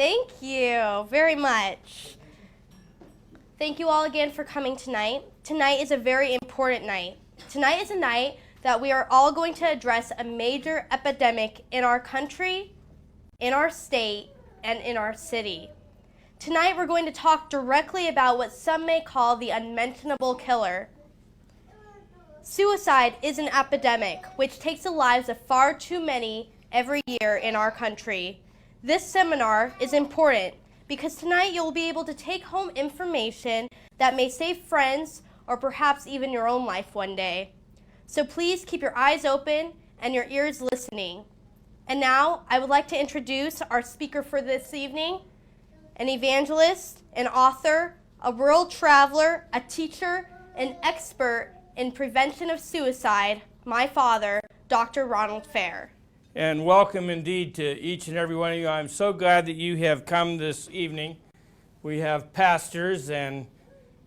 Thank you very much. Thank you all again for coming tonight. Tonight is a very important night. Tonight is a night that we are all going to address a major epidemic in our country, in our state, and in our city. Tonight we're going to talk directly about what some may call the unmentionable killer. Suicide is an epidemic which takes the lives of far too many every year in our country. This seminar is important because tonight you'll be able to take home information that may save friends or perhaps even your own life one day. So please keep your eyes open and your ears listening. And now I would like to introduce our speaker for this evening, an evangelist, an author, a world traveler, a teacher, an expert in prevention of suicide, my father, Dr. Ronald Fair. And welcome indeed to each and every one of you. I'm so glad that you have come this evening. We have pastors and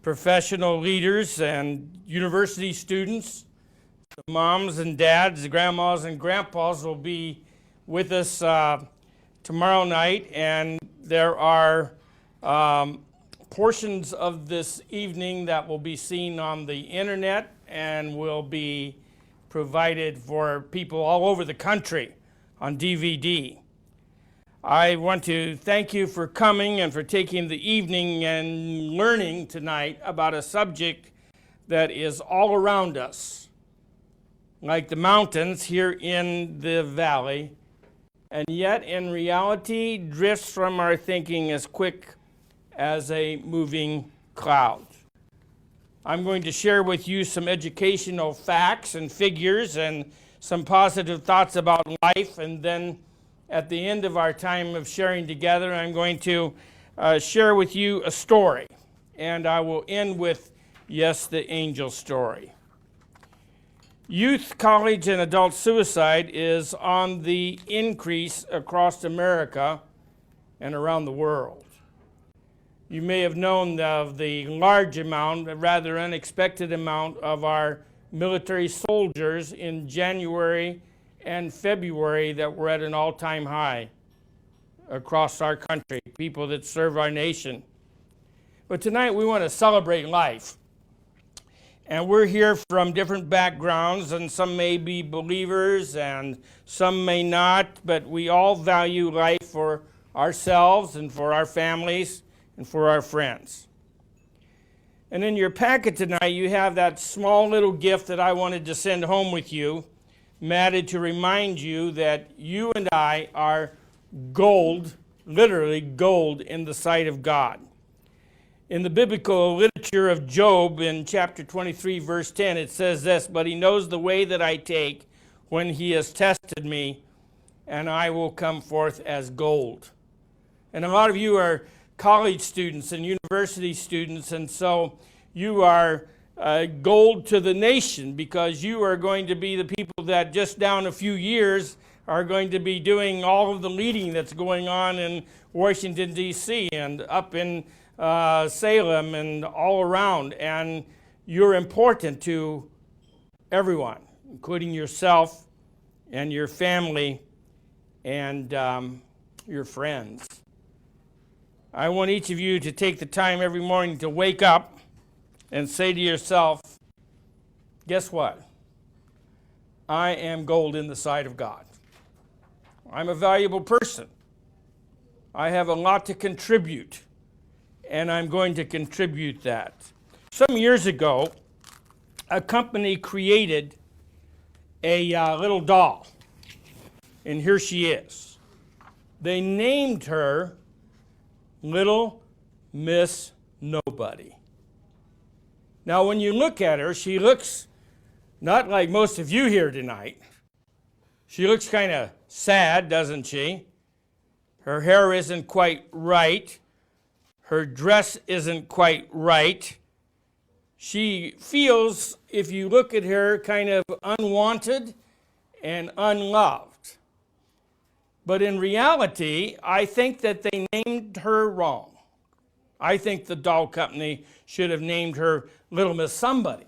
professional leaders and university students. The moms and dads, the grandmas and grandpas will be with us tomorrow night. And there are portions of this evening that will be seen on the internet and will be provided for people all over the country on DVD. I want to thank you for coming and for taking the evening and learning tonight about a subject that is all around us, like the mountains here in the valley, and yet in reality drifts from our thinking as quick as a moving cloud. I'm going to share with you some educational facts and figures and some positive thoughts about life, and then at the end of our time of sharing together, I'm going to share with you a story, and I will end with, yes, the angel story. Youth, college, and adult suicide is on the increase across America and around the world. You may have known of the large amount, a rather unexpected amount of our military soldiers in January and February that were at an all-time high across our country, people that serve our nation. But tonight we want to celebrate life. And we're here from different backgrounds, and some may be believers and some may not, but we all value life for ourselves and for our families and for our friends. And in your packet tonight, you have that small little gift that I wanted to send home with you, matted to remind you that you and I are gold, literally gold, in the sight of God. In the biblical literature of Job, in chapter 23, verse 10, it says this, "But he knows the way that I take when he has tested me, and I will come forth as gold." And a lot of you are college students and university students, and so you are gold to the nation, because you are going to be the people that just down a few years are going to be doing all of the leading that's going on in Washington, D.C. and up in Salem and all around. And you're important to everyone, including yourself and your family and your friends. I want each of you to take the time every morning to wake up and say to yourself, guess what? I am gold in the sight of God. I'm a valuable person. I have a lot to contribute, and I'm going to contribute that. Some years ago, a company created a little doll, and here she is. They named her Little Miss Nobody. Now, when you look at her, she looks not like most of you here tonight. She looks kind of sad, doesn't she? Her hair isn't quite right. Her dress isn't quite right. She feels, if you look at her, kind of unwanted and unloved. But in reality, I think that they named her wrong. I think the doll company should have named her Little Miss Somebody,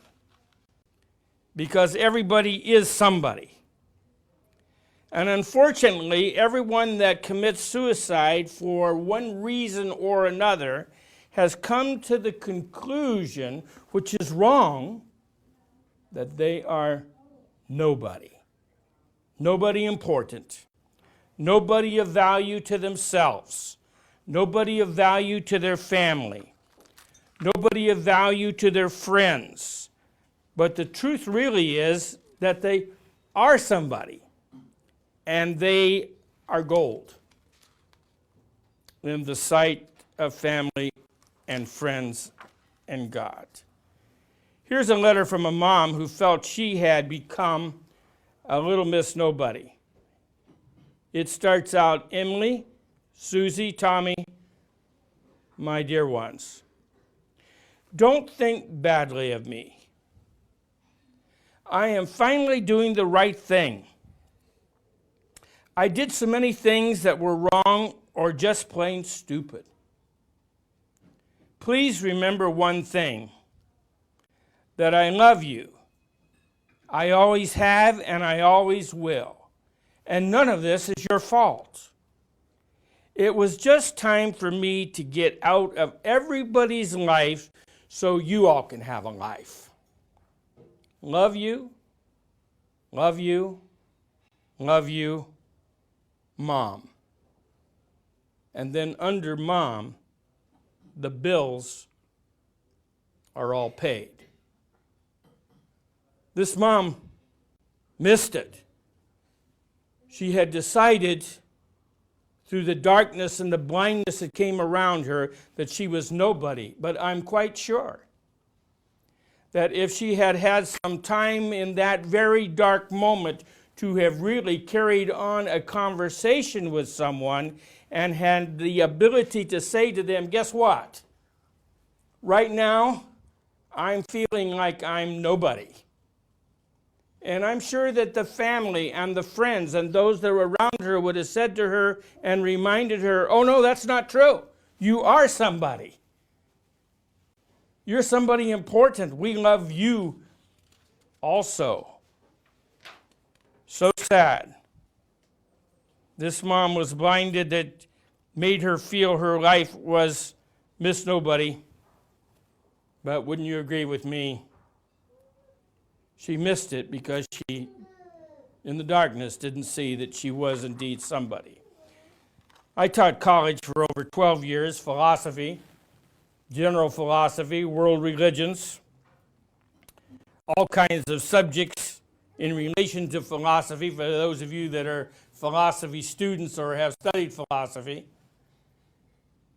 because everybody is somebody. And unfortunately, everyone that commits suicide for one reason or another has come to the conclusion, which is wrong, that they are nobody. Nobody important. Nobody of value to themselves. Nobody of value to their family. Nobody of value to their friends. But the truth really is that they are somebody. And they are gold in the sight of family and friends and God. Here's a letter from a mom who felt she had become a little Miss Nobody. It starts out, Emily, Susie, Tommy, my dear ones, don't think badly of me. I am finally doing the right thing. I did so many things that were wrong or just plain stupid. Please remember one thing, that I love you. I always have and I always will. And none of this is your fault. It was just time for me to get out of everybody's life so you all can have a life. Love you, love you, love you, Mom. And then under Mom, the bills are all paid. This mom missed it. She had decided through the darkness and the blindness that came around her that she was nobody. But I'm quite sure that if she had had some time in that very dark moment to have really carried on a conversation with someone and had the ability to say to them, guess what? Right now, I'm feeling like I'm nobody. And I'm sure that the family and the friends and those that were around her would have said to her and reminded her, oh no, that's not true. You are somebody. You're somebody important. We love you also. So sad. This mom was blinded that made her feel her life was Miss Nobody. But wouldn't you agree with me? She missed it because she, in the darkness, didn't see that she was indeed somebody. I taught college for over 12 years, philosophy, general philosophy, world religions, all kinds of subjects in relation to philosophy, for those of you that are philosophy students or have studied philosophy.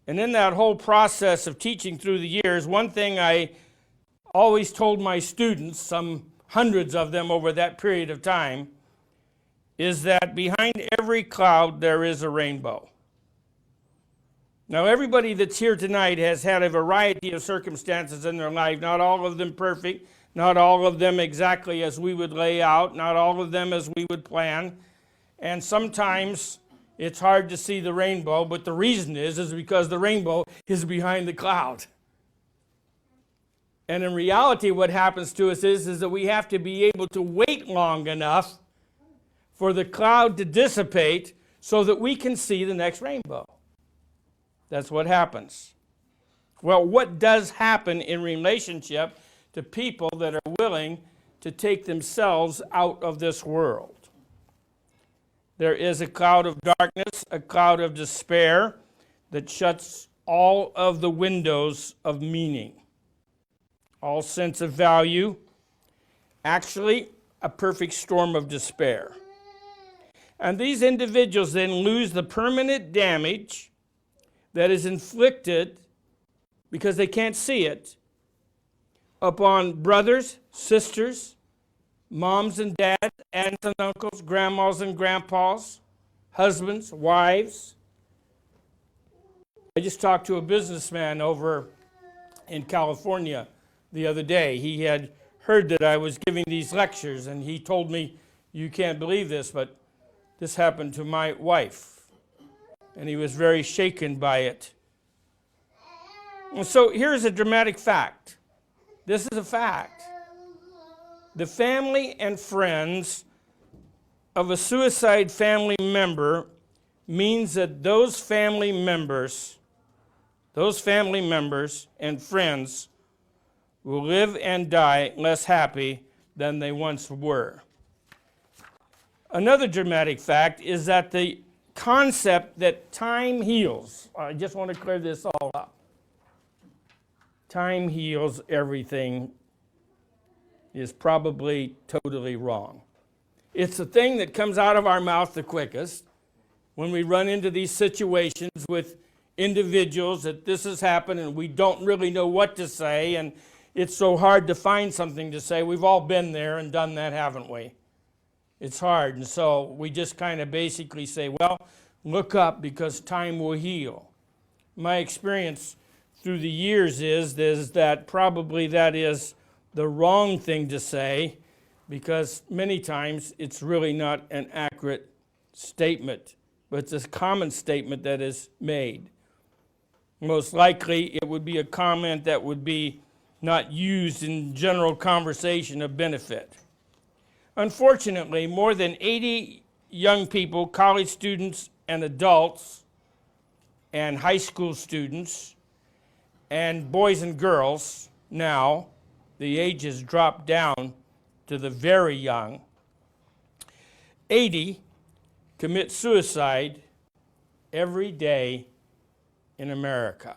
And in that whole process of teaching through the years, one thing I always told my students, some hundreds of them over that period of time, is that behind every cloud there is a rainbow. Now, everybody that's here tonight has had a variety of circumstances in their life, not all of them perfect, not all of them exactly as we would lay out, not all of them as we would plan. And sometimes it's hard to see the rainbow, but the reason is because the rainbow is behind the cloud. And in reality, what happens to us is that we have to be able to wait long enough for the cloud to dissipate so that we can see the next rainbow. That's what happens. Well, what does happen in relationship to people that are willing to take themselves out of this world? There is a cloud of darkness, a cloud of despair that shuts all of the windows of meaning, all sense of value, actually a perfect storm of despair. And these individuals then lose the permanent damage that is inflicted, because they can't see it, upon brothers, sisters, moms and dads, aunts and uncles, grandmas and grandpas, husbands, wives. I just talked to a businessman over in California the other day. He had heard that I was giving these lectures, and he told me, you can't believe this, but this happened to my wife. And he was very shaken by it. And so here's a dramatic fact. This is a fact. The family and friends of a suicide family member means that those family members and friends will live and die less happy than they once were. Another dramatic fact is that the concept that time heals, I just want to clear this all up. Time heals everything is probably totally wrong. It's the thing that comes out of our mouth the quickest when we run into these situations with individuals that this has happened and we don't really know what to say, and it's so hard to find something to say. We've all been there and done that, haven't we? It's hard, and so we just kind of basically say, well, look up because time will heal. My experience through the years is that probably that is the wrong thing to say, because many times it's really not an accurate statement, but it's a common statement that is made. Most likely it would be a comment that would be not used in general conversation of benefit. Unfortunately, more than 80 young people, college students and adults, and high school students, and boys and girls now, the ages dropped down to the very young, 80 commit suicide every day in America.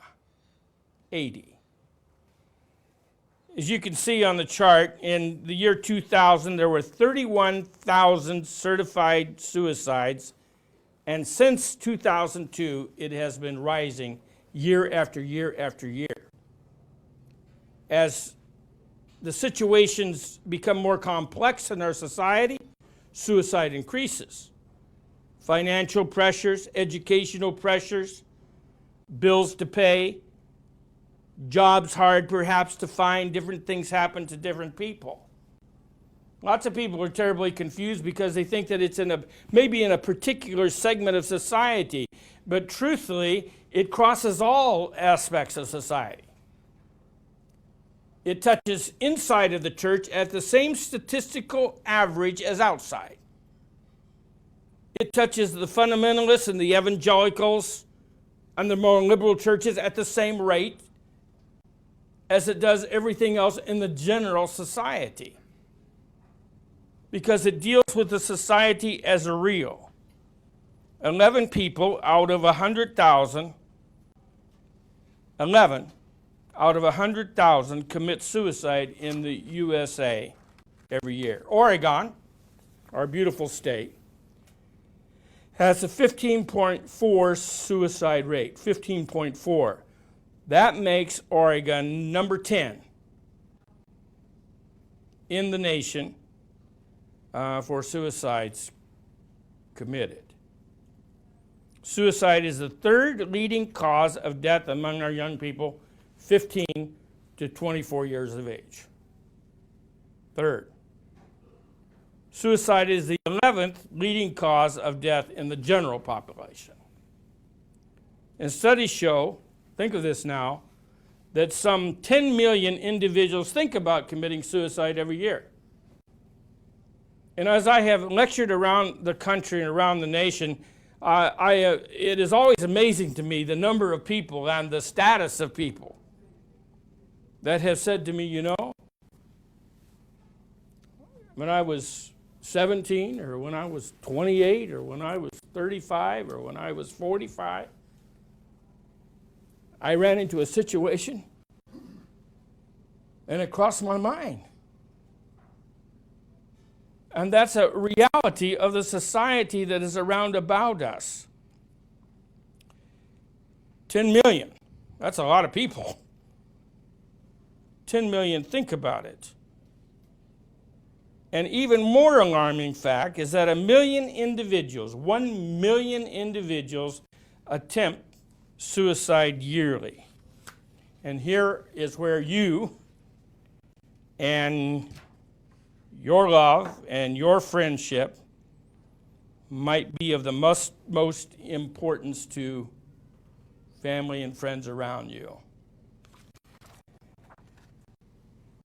80. As you can see on the chart, in the year 2000, there were 31,000 certified suicides, and since 2002, it has been rising year after year after year. As the situations become more complex in our society, suicide increases. Financial pressures, educational pressures, bills to pay, jobs hard perhaps to find, different things happen to different people. Lots of people are terribly confused because they think that it's maybe in a particular segment of society, but truthfully, it crosses all aspects of society. It touches inside of the church at the same statistical average as outside. It touches the fundamentalists and the evangelicals and the more liberal churches at the same rate as it does everything else in the general society, because it deals with the society as a real. 11 people out of 100,000, 11 out of 100,000 commit suicide in the USA every year. Oregon, our beautiful state, has a 15.4 suicide rate, 15.4. That makes Oregon number 10 in the nation for suicides committed. Suicide is the third leading cause of death among our young people 15 to 24 years of age. Third. Suicide is the 11th leading cause of death in the general population. And studies show, think of this now, that some 10 million individuals think about committing suicide every year. And as I have lectured around the country and around the nation, it is always amazing to me the number of people and the status of people that have said to me, you know, when I was 17, or when I was 28, or when I was 35, or when I was 45, I ran into a situation and it crossed my mind. And that's a reality of the society that is around about us. 10 million, that's a lot of people. 10 million, think about it. An even more alarming fact is that 1 million individuals, 1 million individuals attempt suicide yearly. And here is where you and your love and your friendship might be of the most importance to family and friends around you.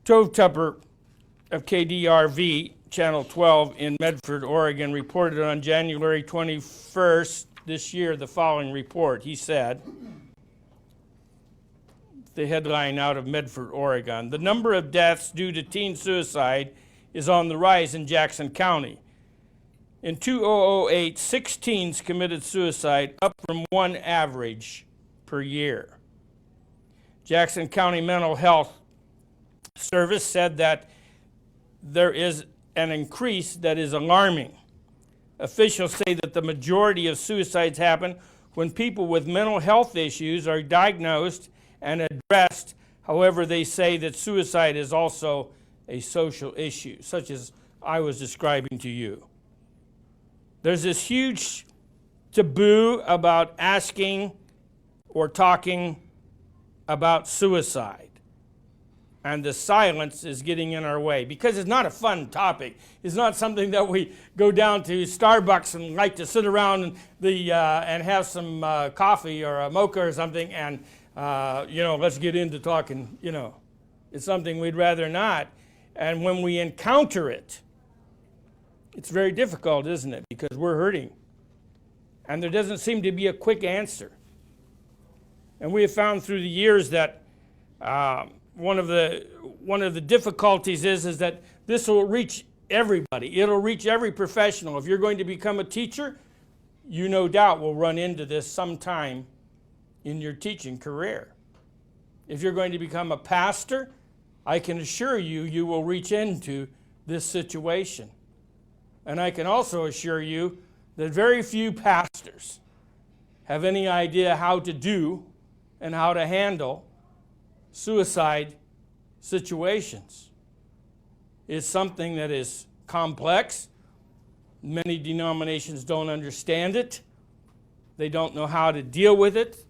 Tove Tupper of KDRV Channel 12 in Medford, Oregon, reported on January 21st this year the following report. He said, the headline out of Medford, Oregon, the number of deaths due to teen suicide is on the rise in Jackson County. In 2008, 6 teens committed suicide, up from one average per year. Jackson County Mental Health Service said that there is an increase that is alarming. Officials say that the majority of suicides happen when people with mental health issues are diagnosed and addressed. However, they say that suicide is also a social issue, such as I was describing to you. There's this huge taboo about asking or talking about suicide. And the silence is getting in our way because it's not a fun topic. It's not something that we go down to Starbucks and like to sit around and have some coffee or a mocha or something and, let's get into talking, It's something we'd rather not. And when we encounter it, it's very difficult, isn't it? Because we're hurting. And there doesn't seem to be a quick answer. And we have found through the years that one of the difficulties is that this will reach everybody. It'll reach every professional. If you're going to become a teacher, you no doubt will run into this sometime in your teaching career. If you're going to become a pastor, I can assure you, you will reach into this situation. And I can also assure you that very few pastors have any idea how to do and how to handle suicide situations. It's something that is complex. Many denominations don't understand it. They don't know how to deal with it.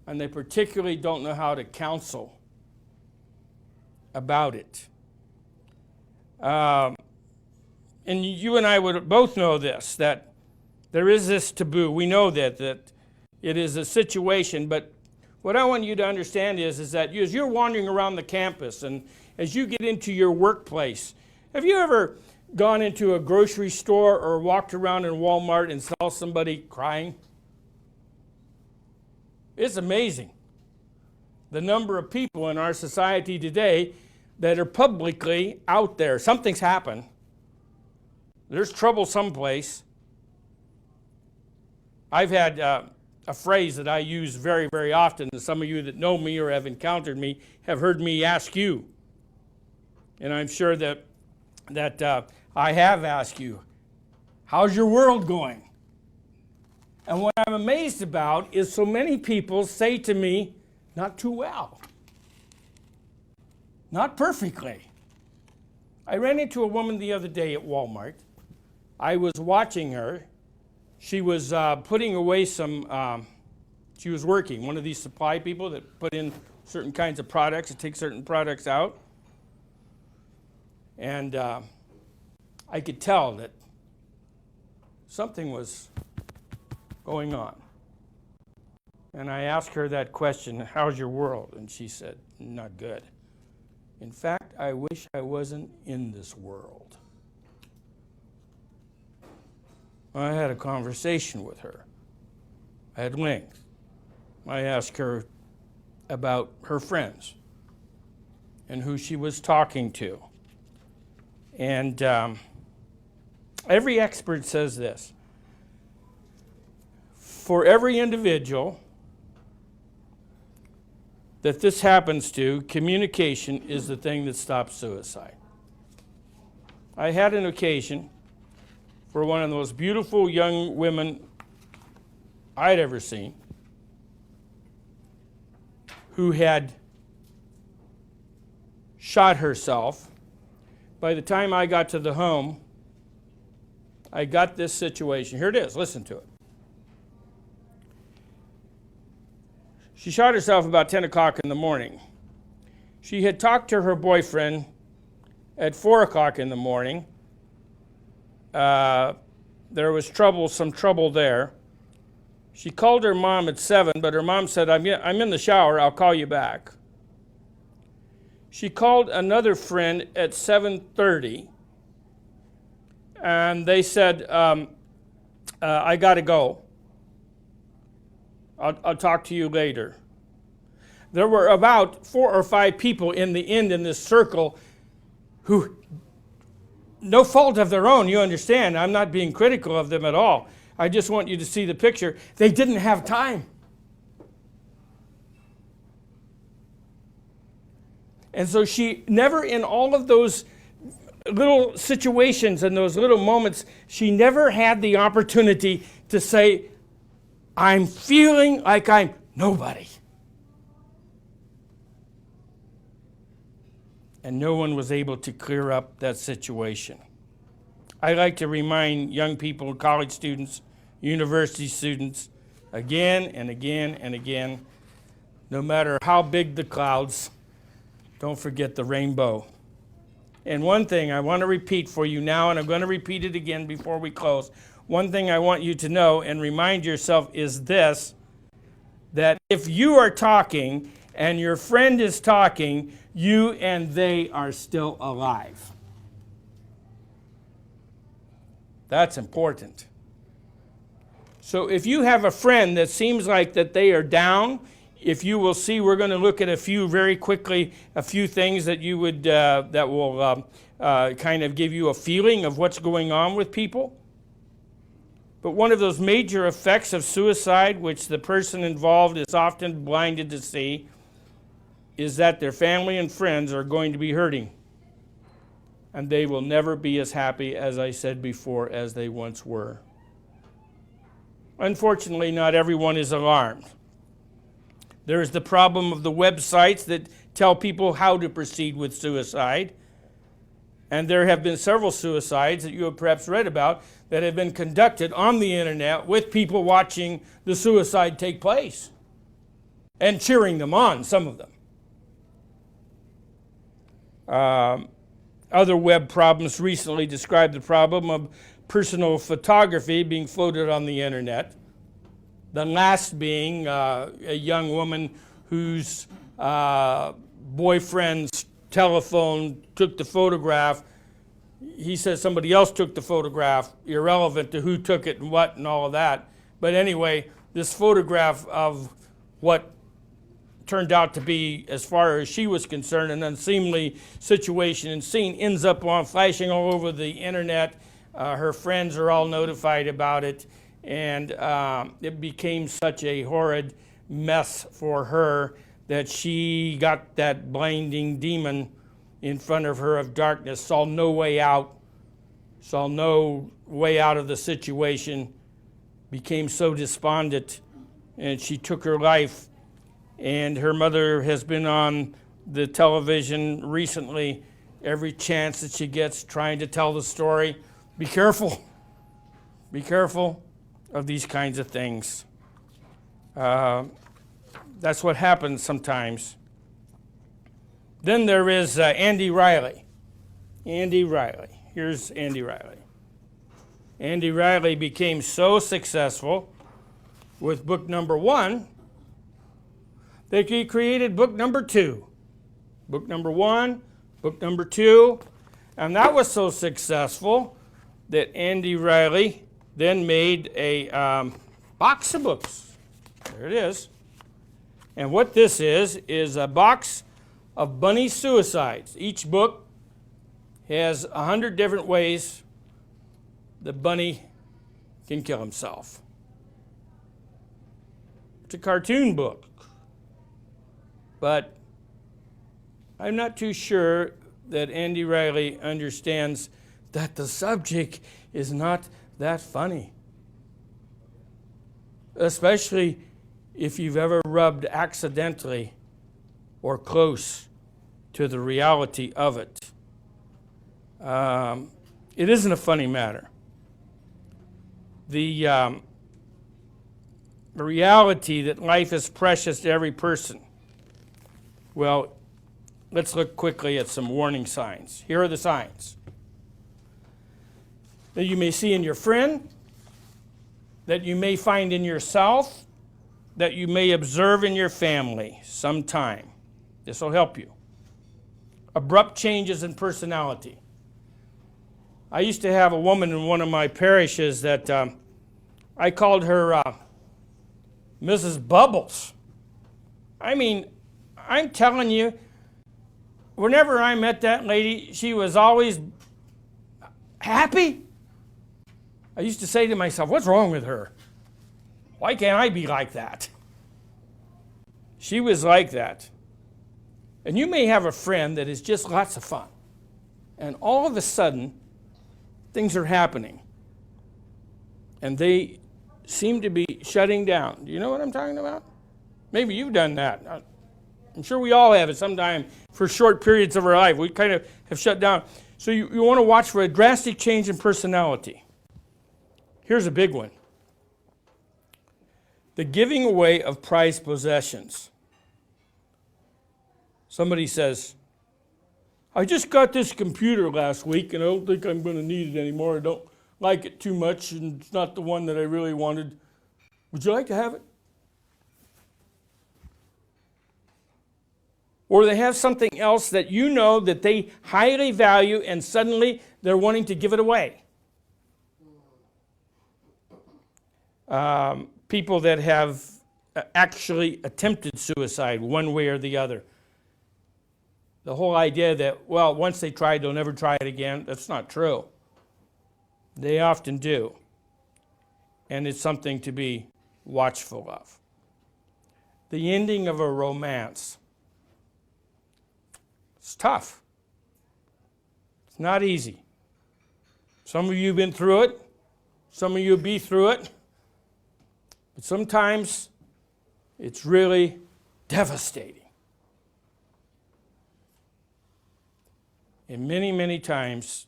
And they particularly don't know how to counsel about it. And you and I would both know this, that there is this taboo. We know that it is a situation, but what I want you to understand is that as you're wandering around the campus and as you get into your workplace, have you ever gone into a grocery store or walked around in Walmart and saw somebody crying? It's amazing the number of people in our society today that are publicly out there. Something's happened. There's trouble someplace. I've had a phrase that I use very, very often, and some of you that know me or have encountered me have heard me ask you. And I'm sure that I have asked you, how's your world going? And what I'm amazed about is so many people say to me, not too well. Not perfectly. I ran into a woman the other day at Walmart. I was watching her. She was putting away some, she was working, one of these supply people that put in certain kinds of products and take certain products out. And I could tell that something was going on. And I asked her that question, how's your world? And she said, not good. In fact, I wish I wasn't in this world. I had a conversation with her at length. I asked her about her friends and who she was talking to. And every expert says this. For every individual that this happens to, communication is the thing that stops suicide. I had an occasion for one of the most beautiful young women I'd ever seen, who had shot herself. By the time I got to the home, I got this situation. Here it is. Listen to it. She shot herself about 10 o'clock in the morning. She had talked to her boyfriend at 4 o'clock in the morning. There was some trouble there. She called her mom at 7, but her mom said, I'm in the shower, I'll call you back. She called another friend at 7:30, and they said, I got to go. I'll talk to you later. There were about 4 or 5 people in the end in this circle who, no fault of their own, you understand, I'm not being critical of them at all. I just want you to see the picture. They didn't have time. And so she never, in all of those little situations and those little moments, she never had the opportunity to say, I'm feeling like I'm nobody. And no one was able to clear up that situation. I like to remind young people, college students, university students, again and again and again, no matter how big the clouds, don't forget the rainbow. And one thing I want to repeat for you now, and I'm going to repeat it again before we close. One thing I want you to know and remind yourself is this, that if you are talking and your friend is talking, you and they are still alive. That's important. So if you have a friend that seems like that they are down, if you will see, we're going to look at a few very quickly, a few things that you would that will kind of give you a feeling of what's going on with people. But one of those major effects of suicide, which the person involved is often blinded to see, is that their family and friends are going to be hurting. And they will never be as happy, as I said before, as they once were. Unfortunately, not everyone is alarmed. There is the problem of the websites that tell people how to proceed with suicide. And there have been several suicides that you have perhaps read about that have been conducted on the internet with people watching the suicide take place and cheering them on, some of them. Other web problems recently described the problem of personal photography being floated on the internet. The last being a young woman whose boyfriend's telephone took the photograph. He says somebody else took the photograph, irrelevant to who took it and what and all of that. But anyway, this photograph of what turned out to be, as far as she was concerned, an unseemly situation and scene ends up on flashing all over the internet. Her friends are all notified about it. And it became such a horrid mess for her that she got that blinding demon in front of her of darkness, saw no way out of the situation, became so despondent, and she took her life. And her mother has been on the television recently, every chance that she gets, trying to tell the story. Be careful. Be careful of these kinds of things. That's what happens sometimes. Then there is Andy Riley. Andy Riley. Here's Andy Riley. Andy Riley became so successful with book number 1 that he created book number 2. Book number 1, book number 2, and that was so successful that Andy Riley then made a box of books. There it is. And what this is a box of bunny suicides. Each book has 100 different ways the bunny can kill himself. It's a cartoon book. But I'm not too sure that Andy Riley understands that the subject is not that funny. Especially if you've ever rubbed accidentally or close to the reality of it. It isn't a funny matter. The reality that life is precious to every person. Well, let's look quickly at some warning signs. Here are the signs that you may see in your friend, that you may find in yourself, that you may observe in your family sometime. This will help you. Abrupt changes in personality. I used to have a woman in one of my parishes that I called her Mrs. Bubbles. I mean, I'm telling you, whenever I met that lady, she was always happy. I used to say to myself, what's wrong with her? Why can't I be like that? She was like that. And you may have a friend that is just lots of fun. And all of a sudden, things are happening. And they seem to be shutting down. Do you know what I'm talking about? Maybe you've done that. I'm sure we all have at some time for short periods of our life. We kind of have shut down. So you want to watch for a drastic change in personality. Here's a big one. The giving away of prized possessions. Somebody says, I just got this computer last week and I don't think I'm going to need it anymore. I don't like it too much and it's not the one that I really wanted. Would you like to have it? Or they have something else that you know that they highly value and suddenly they're wanting to give it away. People that have actually attempted suicide one way or the other. The whole idea that, well, once they tried, they'll never try it again, that's not true. They often do. And it's something to be watchful of. The ending of a romance. It's tough. It's not easy. Some of you have been through it. Some of you will be through it. But sometimes it's really devastating. And many, many times,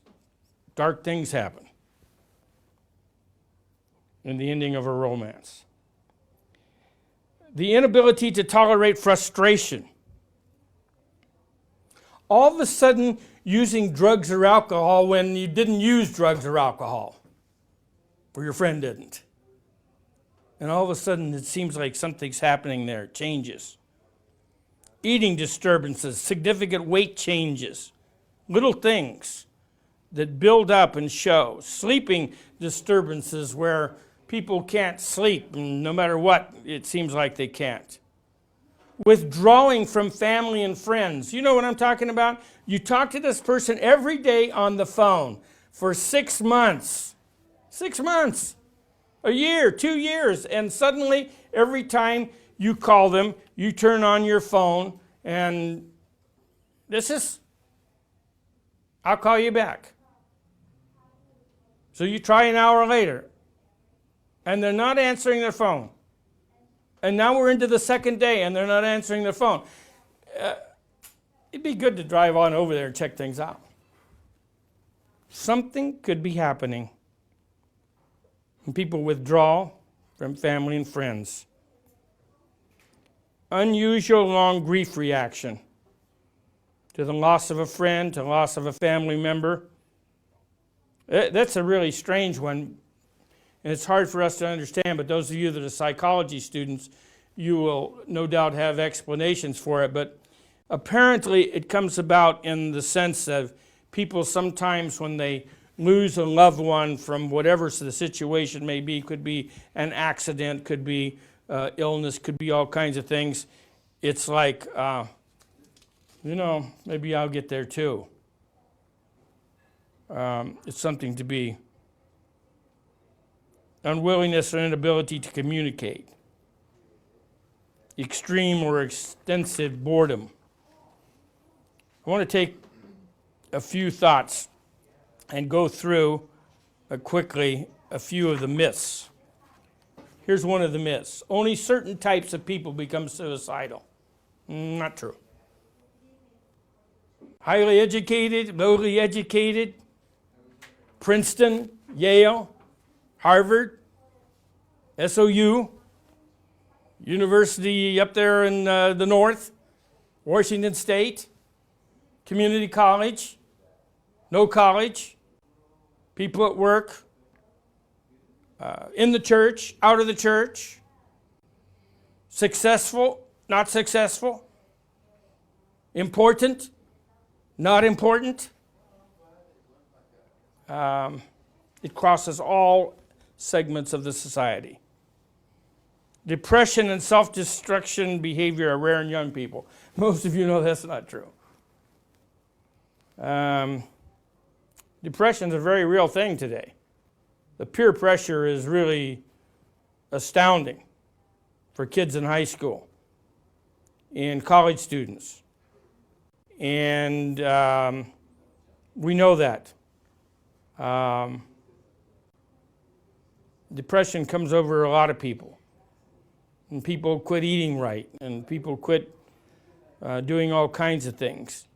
dark things happen in the ending of a romance. The inability to tolerate frustration. All of a sudden, using drugs or alcohol when you didn't use drugs or alcohol, or your friend didn't. And all of a sudden, it seems like something's happening there, it changes. Eating disturbances, significant weight changes. Little things that build up and show. Sleeping disturbances where people can't sleep, and no matter what, it seems like they can't. Withdrawing from family and friends. You know what I'm talking about? You talk to this person every day on the phone for 6 months. 6 months. A year, 2 years. And suddenly, every time you call them, you turn on your phone and I'll call you back. So you try an hour later, and they're not answering their phone. And now we're into the second day, and they're not answering their phone. It'd be good to drive on over there and check things out. Something could be happening when people withdraw from family and friends. Unusual long grief reaction to the loss of a friend, to the loss of a family member. That's a really strange one, and it's hard for us to understand, but those of you that are psychology students, you will no doubt have explanations for it, but apparently it comes about in the sense of people sometimes when they lose a loved one from whatever the situation may be, could be an accident, could be illness, could be all kinds of things. It's like, maybe I'll get there too. It's something to be unwillingness or inability to communicate. Extreme or extensive boredom. I want to take a few thoughts and go through quickly a few of the myths. Here's one of the myths. Only certain types of people become suicidal. Not true. Highly educated, lowly educated, Princeton, Yale, Harvard, SOU, University up there in the north, Washington State, community college, no college, people at work, in the church, out of the church, successful, not successful, important, not important. It crosses all segments of the society. Depression and self-destruction behavior are rare in young people. Most of you know that's not true. Depression is a very real thing today. The peer pressure is really astounding for kids in high school and college students. And we know that. Depression comes over a lot of people. And people quit eating right, and people quit doing all kinds of things.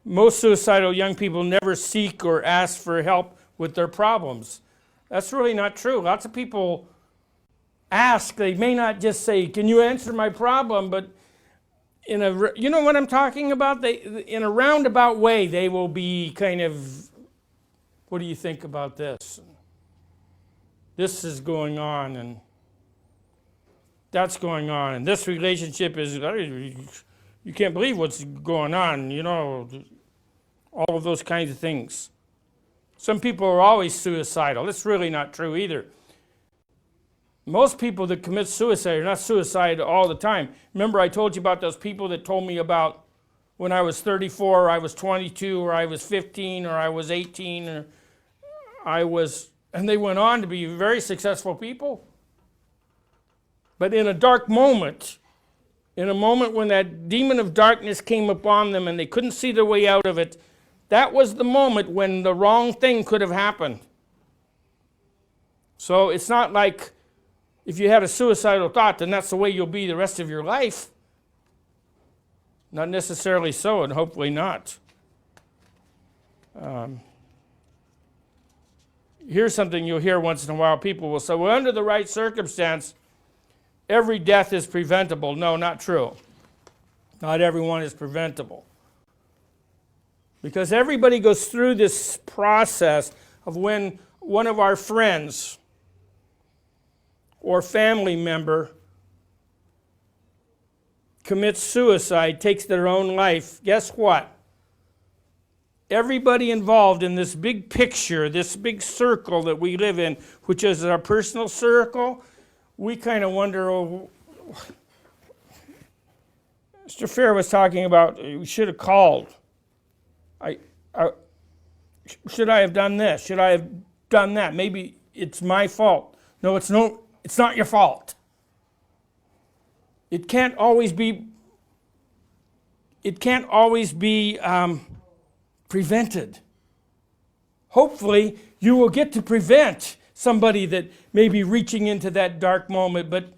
Most suicidal young people never seek or ask for help with their problems. That's really not true. Lots of people ask. They may not just say, "Can you answer my problem?" But you know what I'm talking about? In a roundabout way, they will be kind of, "What do you think about this? This is going on, and that's going on, and this relationship is, you can't believe what's going on," you know, all of those kinds of things. Some people are always suicidal. That's really not true either. Most people that commit suicide are not suicidal all the time. Remember I told you about those people that told me about when I was 34, or I was 22, or I was 15, or I was 18, or and they went on to be very successful people. But in a dark moment, in a moment when that demon of darkness came upon them and they couldn't see their way out of it, that was the moment when the wrong thing could have happened. So it's not like if you had a suicidal thought, then that's the way you'll be the rest of your life. Not necessarily so, and hopefully not. Here's something you'll hear once in a while. People will say, "Well, under the right circumstance, every death is preventable." No, not true. Not everyone is preventable. Because everybody goes through this process of when one of our friends or family member commits suicide, takes their own life. Guess what? Everybody involved in this big picture, this big circle that we live in, which is our personal circle, we kind of wonder, oh, Mr. Fair was talking about, we should have called. Should I have done this? Should I have done that? Maybe it's my fault. No, it's not your fault. It can't always be prevented. Hopefully, you will get to prevent somebody that may be reaching into that dark moment, but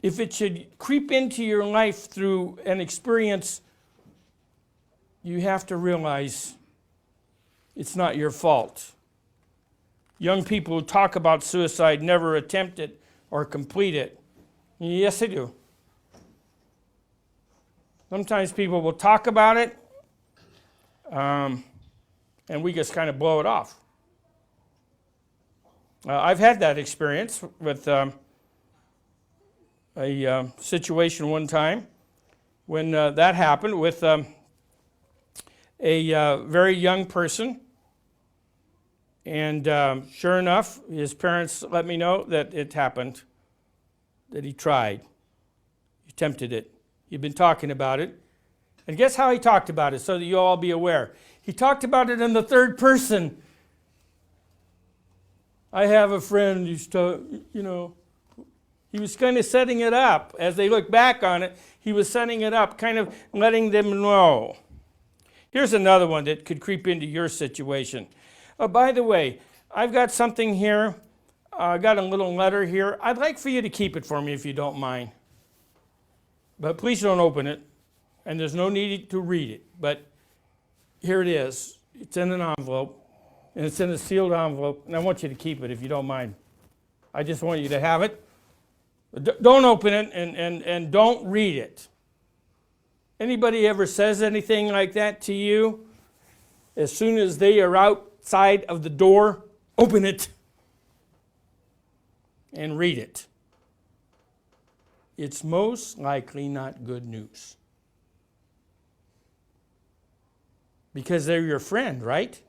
if it should creep into your life through an experience, you have to realize it's not your fault. Young people who talk about suicide never attempt it or complete it. Yes, they do. Sometimes people will talk about it, and we just kind of blow it off. I've had that experience with a situation one time when that happened with a very young person. And sure enough, his parents let me know that it happened, that he tried. He attempted it. He'd been talking about it. And guess how he talked about it, so that you'll all be aware. He talked about it in the third person. I have a friend who's, he was kind of setting it up. As they look back on it, he was setting it up, kind of letting them know. Here's another one that could creep into your situation. Oh, by the way, I've got something here. I got a little letter here. I'd like for you to keep it for me if you don't mind. But please don't open it. And there's no need to read it. But here it is. It's in an envelope. And it's in a sealed envelope. And I want you to keep it if you don't mind. I just want you to have it. Don't open it and don't read it. Anybody ever says anything like that to you? As soon as they are outside of the door, open it and read it. It's most likely not good news. Because they're your friend, right?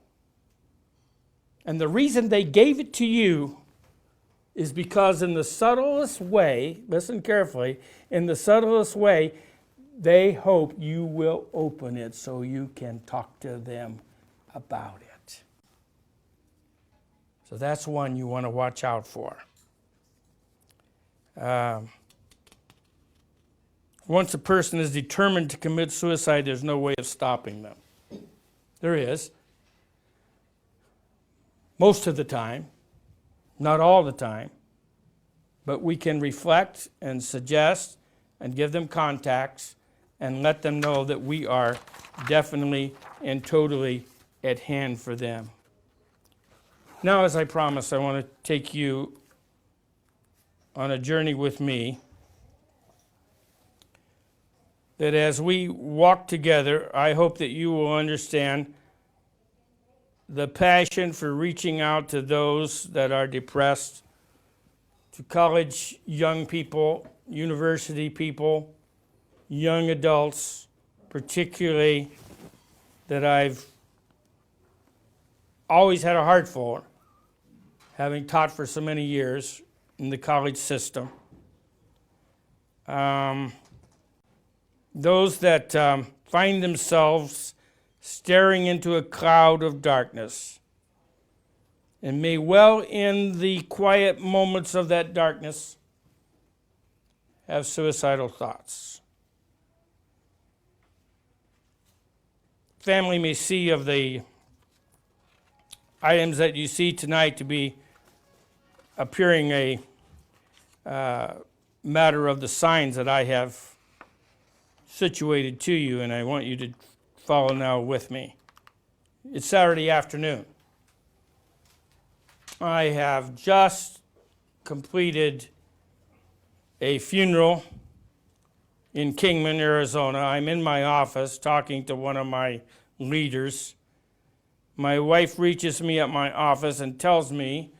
And the reason they gave it to you is because in the subtlest way, listen carefully, in the subtlest way, they hope you will open it so you can talk to them about it. So that's one you want to watch out for. Once a person is determined to commit suicide, there's no way of stopping them. There is. Most of the time, not all the time, but we can reflect and suggest and give them contacts and let them know that we are definitely and totally at hand for them. Now, as I promised, I want to take you on a journey with me that as we walk together, I hope that you will understand the passion for reaching out to those that are depressed, to college young people, university people, young adults, particularly, that I've always had a heart for, having taught for so many years in the college system. Those that find themselves staring into a cloud of darkness and may well in the quiet moments of that darkness have suicidal thoughts. Family may see of the items that you see tonight to be appearing a matter of the signs that I have situated to you, and I want you to follow now with me. It's Saturday afternoon. I have just completed a funeral in Kingman, Arizona. I'm in my office talking to one of my leaders. My wife reaches me at my office and tells me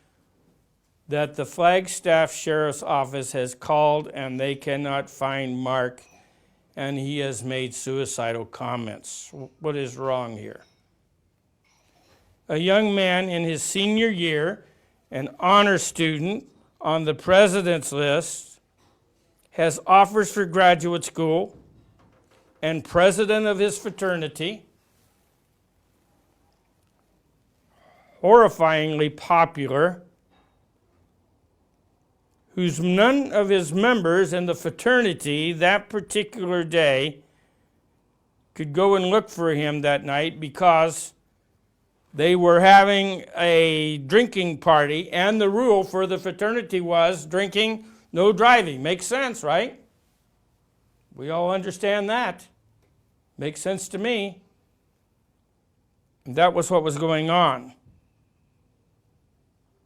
that the Flagstaff Sheriff's Office has called and they cannot find Mark, and he has made suicidal comments. What is wrong here? A young man in his senior year, an honor student on the president's list, has offers for graduate school, and president of his fraternity, horrifyingly popular, whose none of his members in the fraternity that particular day could go and look for him that night because they were having a drinking party, and the rule for the fraternity was drinking, no driving. Makes sense, right? We all understand that. Makes sense to me. And that was what was going on.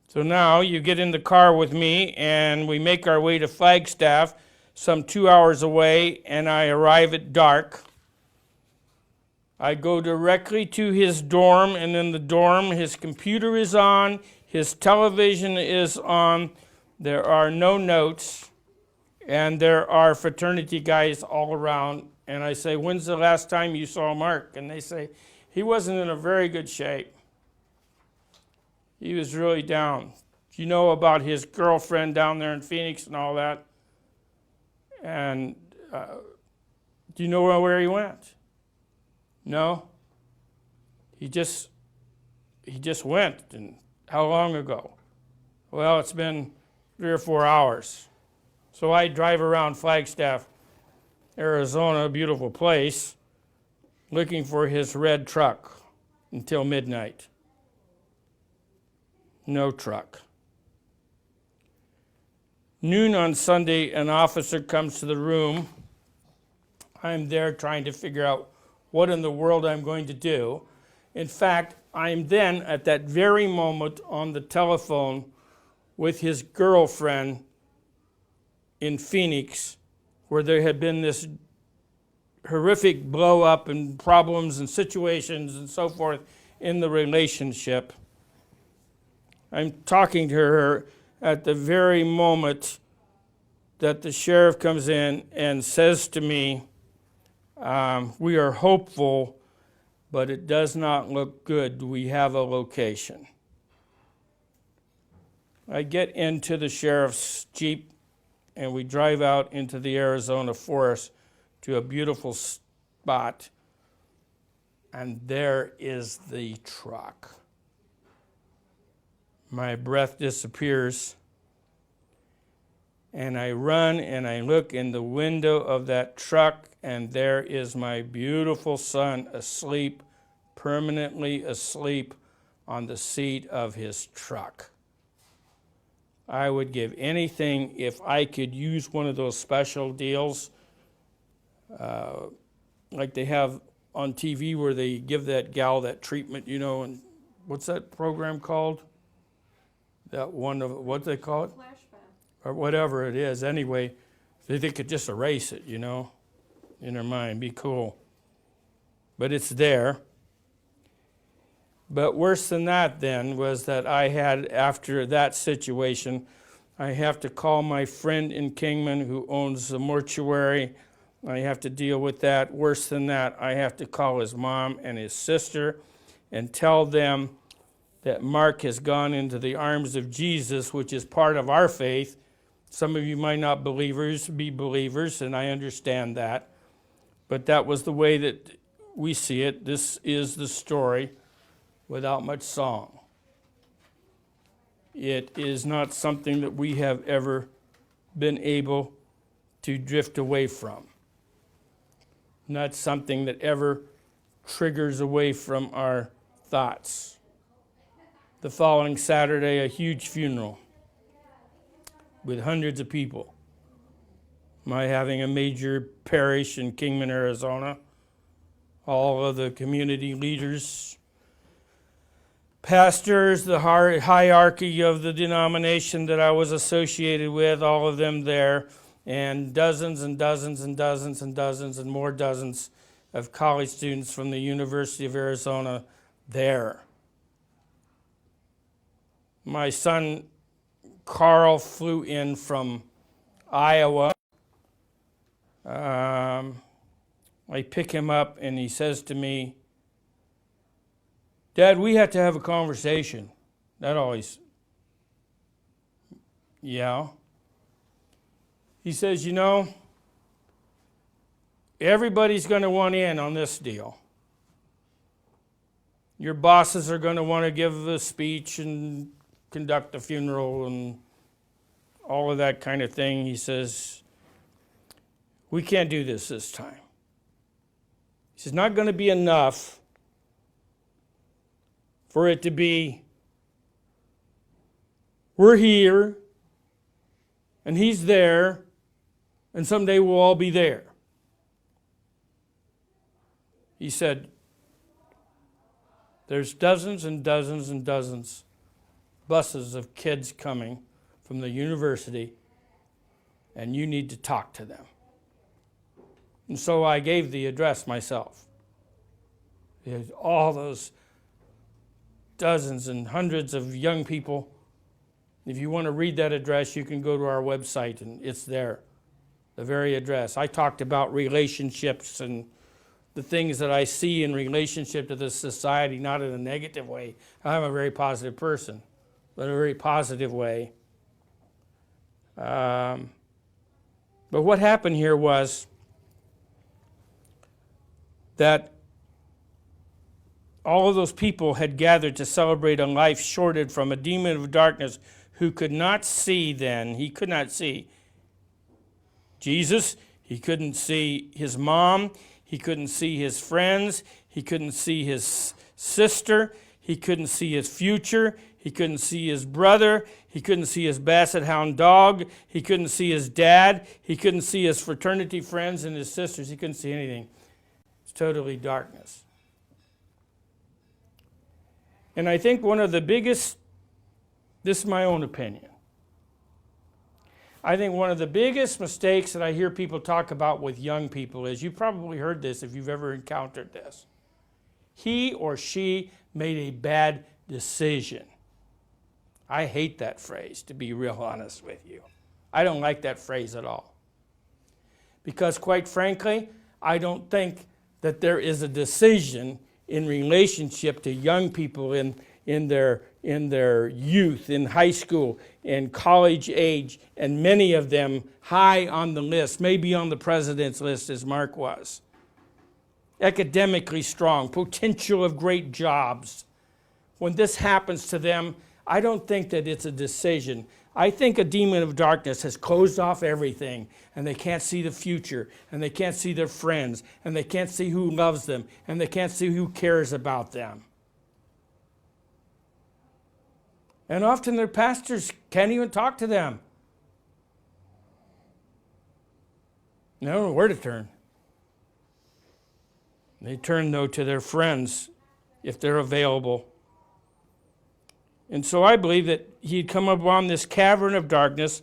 So now you get in the car with me and we make our way to Flagstaff, some 2 hours away, and I arrive at dark. I go directly to his dorm, and in the dorm his computer is on, his television is on, there are no notes, and there are fraternity guys all around. And I say, when's the last time you saw Mark? And they say, he wasn't in a very good shape. He was really down. You know about his girlfriend down there in Phoenix and all that? And do you know where he went? No? He just went. And how long ago? Well, it's been 3 or 4 hours. So I drive around Flagstaff, Arizona, a beautiful place, looking for his red truck until midnight. No truck. Noon on Sunday, an officer comes to the room. I'm there trying to figure out what in the world I'm going to do. In fact, I'm then at that very moment on the telephone with his girlfriend in Phoenix, where there had been this horrific blow up and problems and situations and so forth in the relationship. I'm talking to her at the very moment that the sheriff comes in and says to me, we are hopeful, but it does not look good. We have a location. I get into the sheriff's Jeep and we drive out into the Arizona forest to a beautiful spot. And there is the truck. My breath disappears. And I run and I look in the window of that truck, and there is my beautiful son asleep, permanently asleep on the seat of his truck. I would give anything if I could use one of those special deals like they have on TV where they give that gal that treatment, you know, and what's that program called? That one of, what they call it? Flashback. Or whatever it is. Anyway, they could just erase it, you know, in their mind. Be cool. But it's there. But worse than that then was that I had, after that situation, I have to call my friend in Kingman who owns the mortuary. I have to deal with that. Worse than that, I have to call his mom and his sister and tell them that Mark has gone into the arms of Jesus, which is part of our faith. Some of you might not be believers, and I understand that. But that was the way that we see it. This is the story without much song. It is not something that we have ever been able to drift away from. Not something that ever triggers away from our thoughts. The following Saturday, a huge funeral with hundreds of people. My having a major parish in Kingman, Arizona. All of the community leaders, pastors, the hierarchy of the denomination that I was associated with, all of them there, and dozens and dozens and dozens and dozens and more dozens of college students from the University of Arizona there. My son Carl flew in from Iowa. I pick him up and he says to me, "Dad, we have to have a conversation." That always, yeah. He says, "You know, everybody's going to want in on this deal. Your bosses are going to want to give a speech and conduct a funeral and all of that kind of thing." He says, "We can't do this time." He says, "Not going to be enough for it to be, we're here, and he's there, and someday we'll all be there." He said, "There's dozens and dozens and dozens buses of kids coming from the university, and you need to talk to them." And so I gave the address myself. There's all those dozens and hundreds of young people. If you want to read that address, you can go to our website, and it's there, the very address. I talked about relationships and the things that I see in relationship to this society, not in a negative way. I'm a very positive person, but in a very positive way. But what happened here was that all of those people had gathered to celebrate a life shorted from a demon of darkness who could not see then. He could not see Jesus. He couldn't see his mom. He couldn't see his friends. He couldn't see his sister. He couldn't see his future. He couldn't see his brother. He couldn't see his basset hound dog. He couldn't see his dad. He couldn't see his fraternity friends and his sisters. He couldn't see anything. It's totally darkness. And I think one of the biggest, this is my own opinion, I think one of the biggest mistakes that I hear people talk about with young people is, you probably heard this if you've ever encountered this, he or she made a bad decision. I hate that phrase, to be real honest with you. I don't like that phrase at all. Because quite frankly, I don't think that there is a decision in relationship to young people in in their youth, in high school, in college age, and many of them high on the list, maybe on the president's list as Mark was. Academically strong, potential of great jobs. When this happens to them, I don't think that it's a decision. I think a demon of darkness has closed off everything, and they can't see the future, and they can't see their friends, and they can't see who loves them, and they can't see who cares about them. And often their pastors can't even talk to them. They don't know where to turn. They turn, though, to their friends if they're available. And so I believe that he'd come upon this cavern of darkness,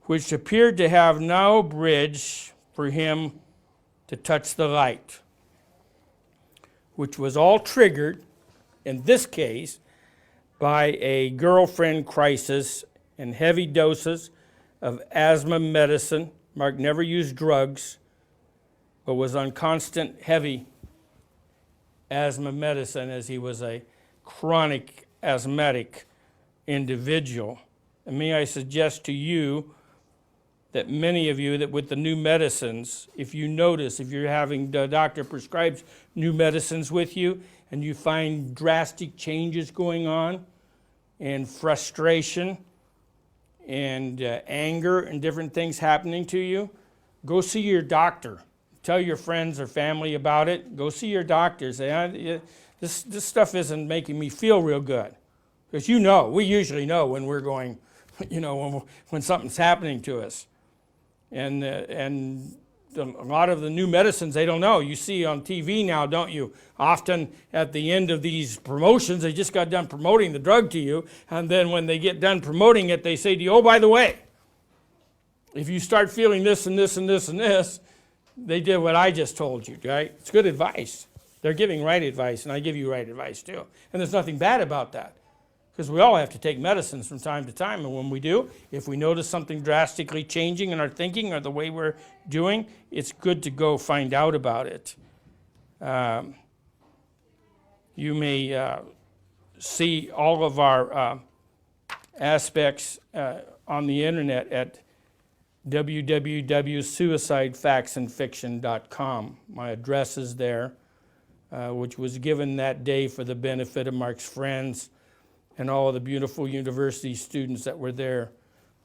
which appeared to have no bridge for him to touch the light, which was all triggered, in this case, by a girlfriend crisis and heavy doses of asthma medicine. Mark never used drugs, but was on constant heavy asthma medicine as he was a chronic asthmatic individual. And may I suggest to you that many of you that with the new medicines, if you notice, if you're having the doctor prescribes new medicines with you and you find drastic changes going on and frustration and anger and different things happening to you, go see your doctor. Tell your friends or family about it. Go see your doctor. Say, this stuff isn't making me feel real good. Because we usually know when we're going, when something's happening to us. And a lot of the new medicines, they don't know. You see on TV now, don't you? Often at the end of these promotions, they just got done promoting the drug to you. And then when they get done promoting it, they say to you, oh, by the way, if you start feeling this and this and this and this, they did what I just told you, right? It's good advice. They're giving right advice, and I give you right advice too. And there's nothing bad about that, because we all have to take medicines from time to time. And when we do, if we notice something drastically changing in our thinking or the way we're doing, it's good to go find out about it. You may see all of our aspects on the internet at www.suicidefactsandfiction.com. My address is there, which was given that day for the benefit of Mark's friends and all of the beautiful university students that were there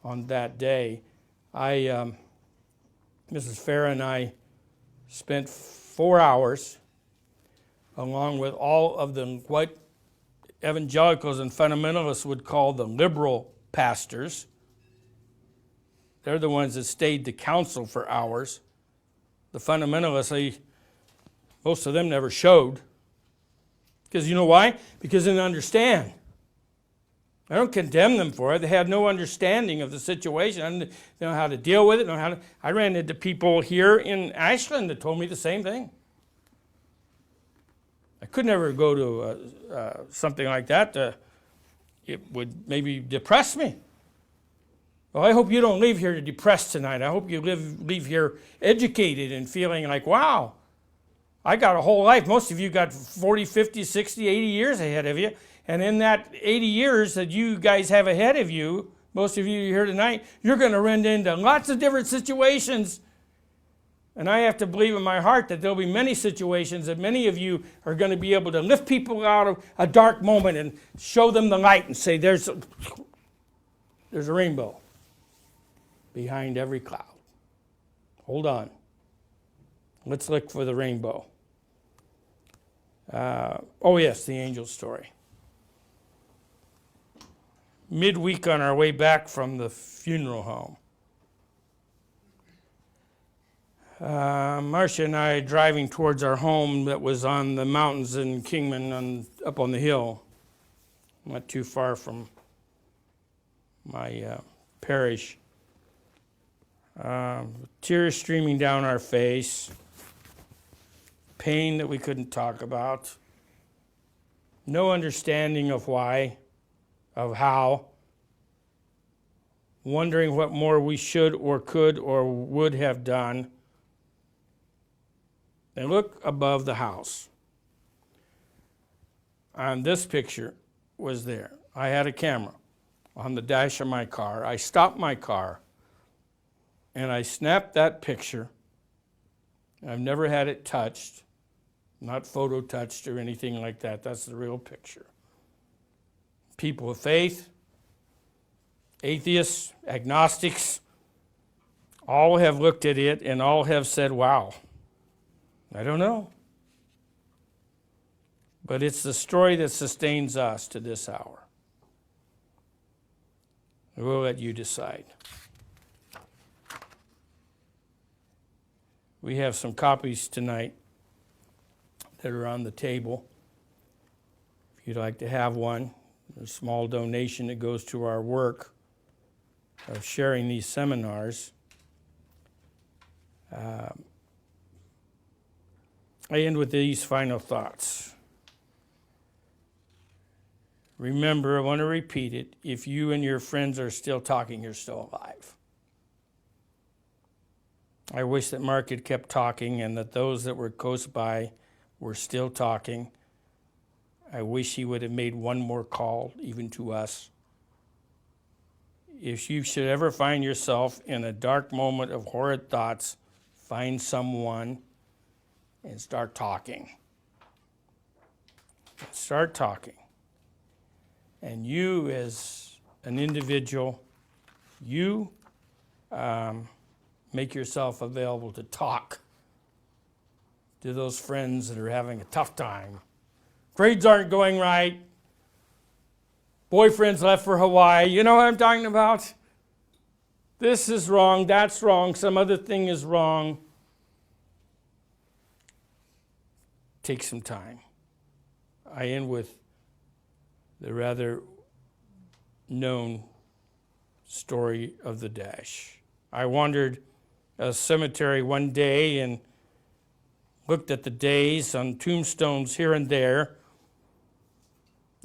on that day. Mrs. Farah and I spent 4 hours, along with all of the what evangelicals and fundamentalists would call the liberal pastors. They're the ones that stayed to counsel for hours. The fundamentalists, most of them never showed. Because you know why? Because they didn't understand. I don't condemn them for it. They had no understanding of the situation. They don't know how to deal with it. I ran into people here in Ashland that told me the same thing. I could never go to something like that. It would maybe depress me. Well, I hope you don't leave here depressed tonight. I hope you leave here educated and feeling like, wow, I got a whole life. Most of you got 40, 50, 60, 80 years ahead of you. And in that 80 years that you guys have ahead of you, most of you here tonight, you're going to run into lots of different situations. And I have to believe in my heart that there'll be many situations that many of you are going to be able to lift people out of a dark moment and show them the light and say, there's a rainbow behind every cloud. Hold on. Let's look for the rainbow. Oh yes, the angel story. Midweek on our way back from the funeral home, Marcia and I driving towards our home that was on the mountains in Kingman, up on the hill, not too far from my parish. Tears streaming down our face, pain that we couldn't talk about, no understanding of why, of how, wondering what more we should or could or would have done. And look above the house. On this picture, was there. I had a camera on the dash of my car. I stopped my car and I snapped that picture. I've never had it touched, not photo touched or anything like that. That's the real picture. People of faith, atheists, agnostics, all have looked at it and all have said, wow, I don't know. But it's the story that sustains us to this hour. We'll let you decide. We have some copies tonight that are on the table. If you'd like to have one, a small donation that goes to our work of sharing these seminars. I end with these final thoughts. Remember, I want to repeat it, if you and your friends are still talking, you're still alive. I wish that Mark had kept talking and that those that were close by were still talking. I wish he would have made one more call, even to us. If you should ever find yourself in a dark moment of horrid thoughts, find someone and start talking. Start talking. And you as an individual, you make yourself available to talk to those friends that are having a tough time. Grades aren't going right. Boyfriend's left for Hawaii. You know what I'm talking about? This is wrong, that's wrong, some other thing is wrong. Take some time. I end with the rather known story of the dash. I wandered a cemetery one day and looked at the days on tombstones here and there.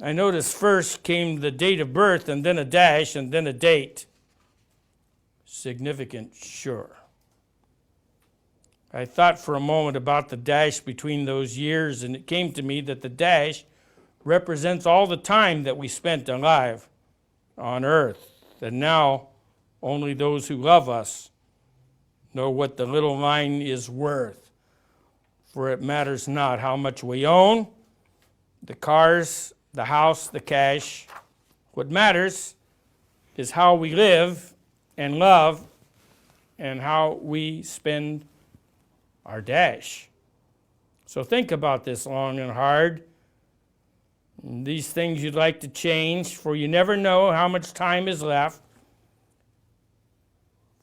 I noticed first came the date of birth and then a dash and then a date. Significant, sure. I thought for a moment about the dash between those years, and it came to me that the dash represents all the time that we spent alive on earth. And now only those who love us know what the little line is worth. For it matters not how much we own, the cars, the house, the cash. What matters is how we live and love and how we spend our dash. So think about this long and hard. These things you'd like to change, for you never know how much time is left,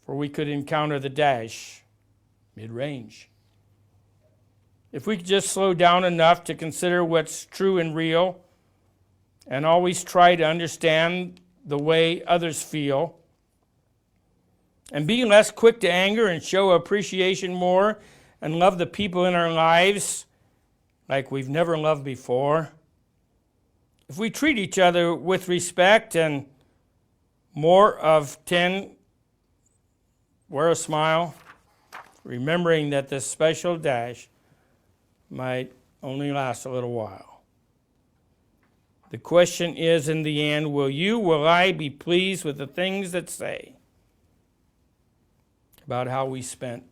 for we could encounter the dash mid-range. If we could just slow down enough to consider what's true and real, and always try to understand the way others feel, and be less quick to anger and show appreciation more, and love the people in our lives like we've never loved before, if we treat each other with respect and more of 10, wear a smile, remembering that this special dash might only last a little while. The question is, in the end, will I be pleased with the things that say about how we spent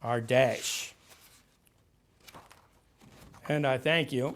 our dash? And I thank you.